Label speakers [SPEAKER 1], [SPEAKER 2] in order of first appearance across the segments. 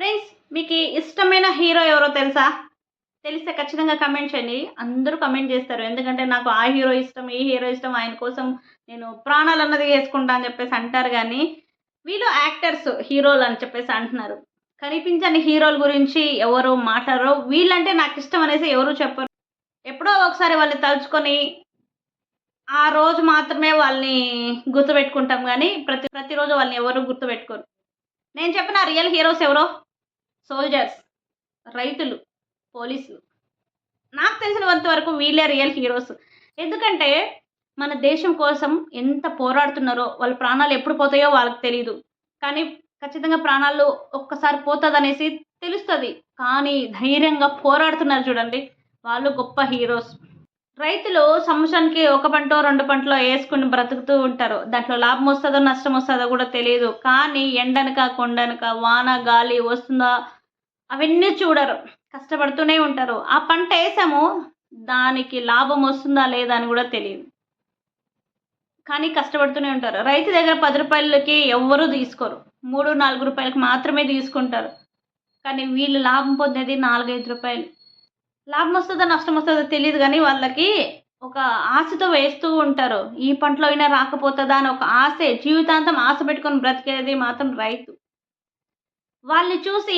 [SPEAKER 1] Friends, మీకు ఇష్టమైన hero ఎవరో తెలుసా? తెలిస్తే ఖచ్చితంగా కమెంట్ చేయండి. అందరూ కమెంట్ చేస్తారు. ఎందుకంటే నాకు ఆ హీరో ఇష్టం, ఈ హీరో ఇష్టం, ఆయన కోసం నేను ప్రాణాలన్నది యేసుకుంటా అని చెప్పేసి అంటారు గానీ, వీళ్ళు యాక్టర్స్, హీరోలు అని చెప్పేసి అంటున్నారు. కనిపించని హీరోల గురించి ఎవరు మాట్లాడరు. వీళ్ళంటే నాకిష్టం అనేసి ఎవరు చెప్పరు. ఎప్పుడో ఒకసారి వాళ్ళని తలుచుకొని, ఆ రోజు మాత్రమే వాళ్ళని గుర్తుపెట్టుకుంటాం గానీ, ప్రతిరోజు వాళ్ళని ఎవరు గుర్తుపెట్టుకోరు. నేను చెప్పిన రియల్ హీరోస్ ఎవరో? సోల్జర్స్, రైతులు, పోలీసులు. నాకు తెలిసినంత వరకు వీళ్ళే రియల్ హీరోస్. ఎందుకంటే, మన దేశం కోసం ఎంత పోరాడుతున్నారో, వాళ్ళ ప్రాణాలు ఎప్పుడు పోతాయో వాళ్ళకి తెలీదు. కానీ ఖచ్చితంగా ప్రాణాలు ఒక్కసారి పోతదనేసి తెలుస్తది. కానీ ధైర్యంగా పోరాడుతున్నారు చూడండి. వాళ్ళు గొప్ప హీరోస్. రైతులు సంవత్సరానికి ఒక పంటో, 2 పంటలో యేసుకొని బ్రతుకుతూ ఉంటారు. దాంట్లో లాభం వస్తదో, నష్టం వస్తదో గూడా తెలీదు. కానీ ఎండనక, కొండనక, వాన, గాలి వస్తుందా అవన్నీ చూడరు. కష్టపడుతూనే ఉంటారు. ఆ పంటేసాము, దానికి లాభం వస్తుందా లేదా అని గూడా తెలీదు. కానీ కష్టపడుతూనే ఉంటారు. రైతు దగ్గర రూ. 10కి ఎవ్వరూ తీసుకోరు. 3, 4 రూపాయలకి మాత్రమే తీసుకుంటారు. కానీ వీళ్ళు లాభం పొందేది రూ. 4, 5. లాభం వస్తదో, నష్టం వస్తదో తెలీదు గానీ వాళ్ళకి ఒక ఆశతో వేస్తూ ఉంటారు. ఈ పంటలో అయినా రాకపోతదా అని ఒక ఆశే. జీవితాంతం ఆశ పెట్టుకొని బ్రతికేది మాత్రం రైతు. వాళ్ళని చూసి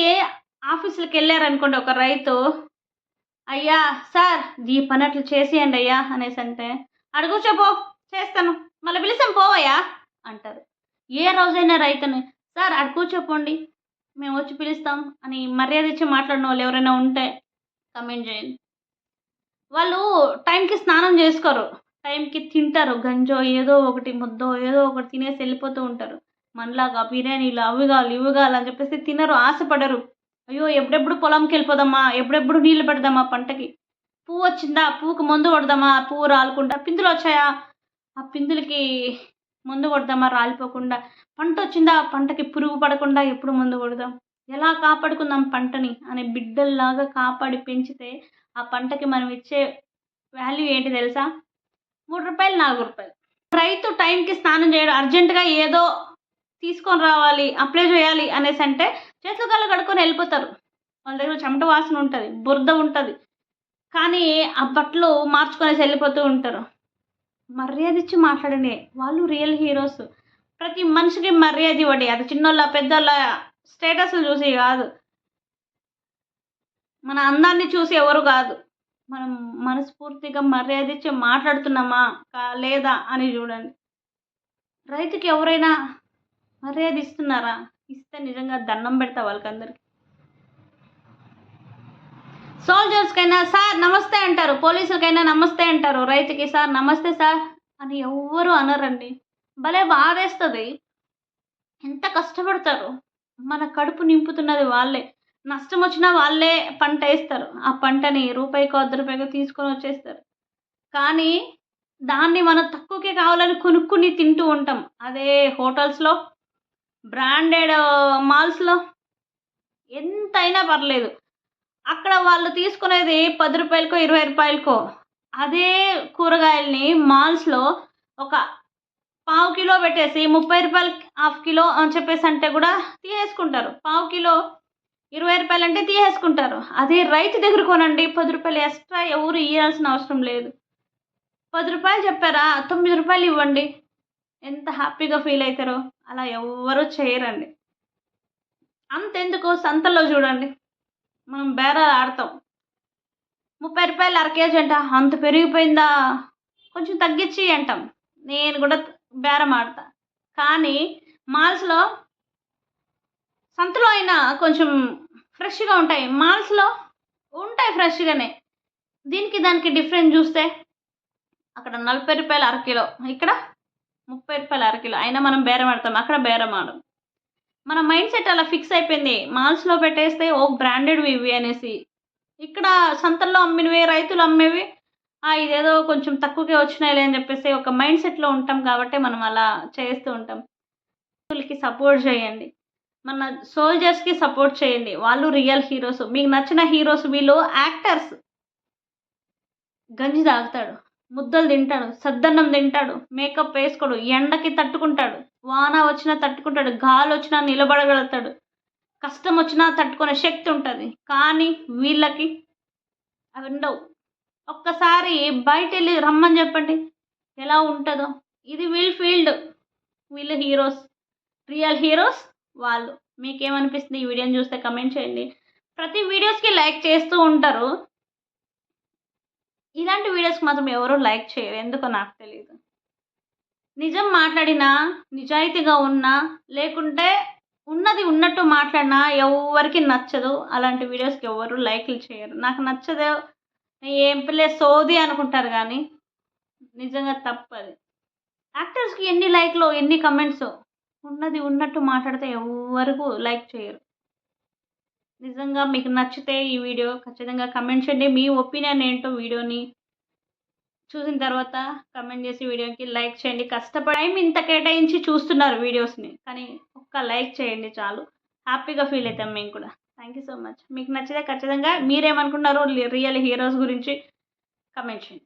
[SPEAKER 1] ఆఫీసులకెళ్లారనుకోండి ఒక రైతు, "అయ్యా! సార్ ఈ పని అట్లా చేసేయండి అయ్యా" అనేసంటే, "ఆడ కూర్చోపో చేస్తాను. మళ్ళా పిలిసాం పోవయ్యా" అంటారు. ఏ రోజైనా రైతుని, "సార్ ఆడ కూర్చోపోండి. మేమొచ్చి పిలుస్తాం" అని మర్యాద ఇచ్చి మాట్లాడినోళ్ళు ఎవరైనా ఉంటే కామెంట్ చేయండి. వాళ్ళు టైంకి స్నానం చేసుకోరు. టైంకి తింటారు. గంజో ఏదో ఒకటి, ముద్దో ఏదో ఒకటి తినేసి ఎళ్ళిపోతూ ఉంటారు. మనలాగా బిర్యానీలు అవి గావాలి, ఇవి గావాలి అని చెప్పేసి తినరు, ఆశపడరు. అయ్యో! ఎప్పుడెప్పుడు పొలంకెళ్ళిపోదామా? ఎప్పుడెప్పుడు నీళ్లు పెడదామా పంటకి? పువ్వొచ్చిందా? పువ్వుకి మందు కొడదామా? పువ్వు రాలకుండా. పిందులొచ్చాయా? ఆ పిందులకి మందు కొడదామా రాలిపోకుండా? పంటొచ్చిందా? పంటకి పురుగు పడకుండా ఎప్పుడు మందు కొడదాం? ఎలా కాపాడుకుందాం పంటని అనే బిడ్డల్లాగా కాపాడి పెంచితే, ఆ పంటకి మనం ఇచ్చే వాల్యూ ఏంటి తెలుసా? రూ. 3, రూ. 4. రైతు టైంకి స్నానం చేయడు. అర్జెంట్‌గా ఏదో తీసుకొని రావాలి, అప్లై చేయాలి అనేసంటే చేతులు కాళ్ళు కడుక్కొని ఎళ్ళిపోతారు. వాళ్ళ దగ్గర చెమట వాసన ఉంటది. బురద ఉంటది. కానీ ఆ బట్టలు మార్చుకొనేసి ఎళ్ళిపోతూ ఉంటారు. మర్యాదిచ్చి మాట్లాడండి. వాళ్ళు రియల్ హీరోస్. ప్రతి మనిషికి మర్యాద ఇవ్వండి. అది చిన్నోళ్ళ, పెద్దోళ్ళ స్టేటస్‌లు చూసి గాదు. మన అందాన్ని చూసి ఎవరు గాదు. మనం మనస్ఫూర్తిగా మర్యాదిచ్చి మాట్లాడుతున్నామా? లేదా అని జూడండి. రైతుకి ఎవరైనా మర్యాద ఇస్తున్నారా? ఇస్తే నిజంగా దండం పెడతా వాళ్ళకందరికి. సోల్జర్స్‌కైనా సార్ నమస్తే అంటారు. పోలీసులకైనా నమస్తే అంటారు. రైతుకి సార్ నమస్తే సార్ అని ఎవ్వరు అనరండి. భలే బాధేస్తది. ఎంత కష్టపడతారు. మన కడుపు నింపుతున్నది వాళ్ళే. నష్టమొచ్చినా వాళ్ళే పంటేస్తారు. ఆ పంటని రూపాయికో, రూ. 1 తీసుకొనొచ్చేస్తారు. కానీ దాన్ని మనం తక్కువకే కావాలని కొనుక్కొని తింటూ ఉంటాం. అదే హోటల్స్‌లో, బ్రాండెడ్ మాల్స్‌లో ఎంతైనా పర్లేదు. అక్కడ వాళ్ళు తీసుకునేది రూ. 10కో, రూ. 20కో. అదే కూరగాయల్ని మాల్స్‌లో ఒక పావు కిలో పెట్టేసి రూ. 30 హాఫ్ కిలో అని చెప్పేసంటే గూడా తీసేసుకుంటారు. పావు కిలో రూ. 20 అంటే తీసేసుకుంటారు. అదే రైతు దగ్గర కొనండి రూ. 10 ఎక్స్‌ట్రా ఎవరు ఇయ్యాల్సిన అవసరం లేదు. రూ. 10 చెప్పారా? రూ. 9 ఇవ్వండి. ఎంత హ్యాపీగా ఫీల్ అయితారో. అలా ఎవ్వరు చేయరండి. అంతెందుకు సంతల్లో జూడండి. మనం బేరాలు ఆడతాం. రూ. 30 అర కేజీ అంట. అంత పెరిగిపోయిందా? కొంచెం తగ్గిచ్చి అంటాం. నేను గూడా బేరం ఆడతా. కానీ మాల్స్‌లో సంతలో అయినా కొంచెం ఫ్రెష్‌గా ఉంటాయి. మాల్స్‌లో ఉంటాయి ఫ్రెష్‌గానే. దీనికి దానికి డిఫరెన్స్ జూస్తే అక్కడ రూ. 40 అర కిలో. ఇక్కడ రూ. 30 అర కిలో. అయినా మనం బేరం ఆడతాం. అక్కడ బేరం ఆడం. మన మైండ్ సెట్ అలా ఫిక్స్ అయిపోయింది. మాల్స్‌లో పెట్టేస్తే ఓహ్! బ్రాండెడ్‌వి ఇవి అనేసి. ఇక్కడ సంతల్లో అమ్మినవి, రైతులు అమ్మేవి ఇదేదో కొంచెం తక్కువకే వచ్చినాయిలే అని చెప్పేసి ఒక మైండ్ సెట్‌లో ఉంటాం కాబట్టే మనం అలా చేస్తూ ఉంటాం. రైతులకి సపోర్ట్ చేయండి. మన సోల్జర్స్‌కి సపోర్ట్ చేయండి. వాళ్ళు రియల్ హీరోస్. మీకు నచ్చిన హీరోస్ వీళ్ళు యాక్టర్స్. గంజి తాగుతాడు, ముద్దలు తింటాడు, సద్దన్నం తింటాడు, మేకప్ వేసుకోడు, ఎండకి తట్టుకుంటాడు, వాన వచ్చినా తట్టుకుంటాడు, గాలొచ్చినా నిలబడగలుగుతాడు. కష్టం వచ్చినా తట్టుకునే శక్తి ఉంటుంది. కానీ వీళ్ళకి అవి ఉండవు. ఒక్కసారి బయటెళ్ళి రమ్మని చెప్పండి ఎలా ఉంటుందో. ఇది వీళ్ళ ఫీల్డ్. వీళ్ళు హీరోస్. రియల్ హీరోస్ వాళ్ళు. మీకేమనిపిస్తుంది ఈ వీడియోని చూస్తే కమెంట్ చేయండి. ప్రతి వీడియోస్‌కి లైక్ చేస్తూ ఉంటారు. ఇలాంటి వీడియోస్‌కి మాత్రం ఎవరు లైక్ చేయరు. ఎందుకో నాకు తెలీదు. నిజం మాట్లాడినా, నిజాయితీగా ఉన్నా, లేకుంటే ఉన్నది ఉన్నట్టు మాట్లాడినా ఎవ్వరికీ నచ్చదు. అలాంటి వీడియోస్‌కి ఎవ్వరు లైకులు చేయరు. నాకు నచ్చదు, ఏం పిల్లే సోది అనుకుంటారు గానీ, నిజంగా తప్పది. యాక్టర్స్‌కి ఎన్ని లైక్‌లో, ఎన్ని కమెంట్సో. ఉన్నది ఉన్నట్టు మాట్లాడితే ఎవ్వరు లైక్ చేయరు. నిజంగా మీకు నచ్చితే ఈ వీడియో ఖచ్చితంగా కమెంట్ చేయండి. మీ ఒపీనియన్ ఏంటో వీడియోని చూసిన తర్వాత కమెంట్ చేసి వీడియోకి లైక్ చేయండి. కష్టపడి టైం ఇంత కేటాయించి చూస్తున్నారు వీడియోస్‌ని. కానీ ఒక్క లైక్ చేయండి చాలు. హ్యాపీగా ఫీల్ అవుతాం మేము కూడా. Thank you so much. మీకు నచ్చితే ఖచ్చితంగా మీరేమనుకున్నారో రియల్ హీరోస్ గురించి కమెంట్ చేయండి.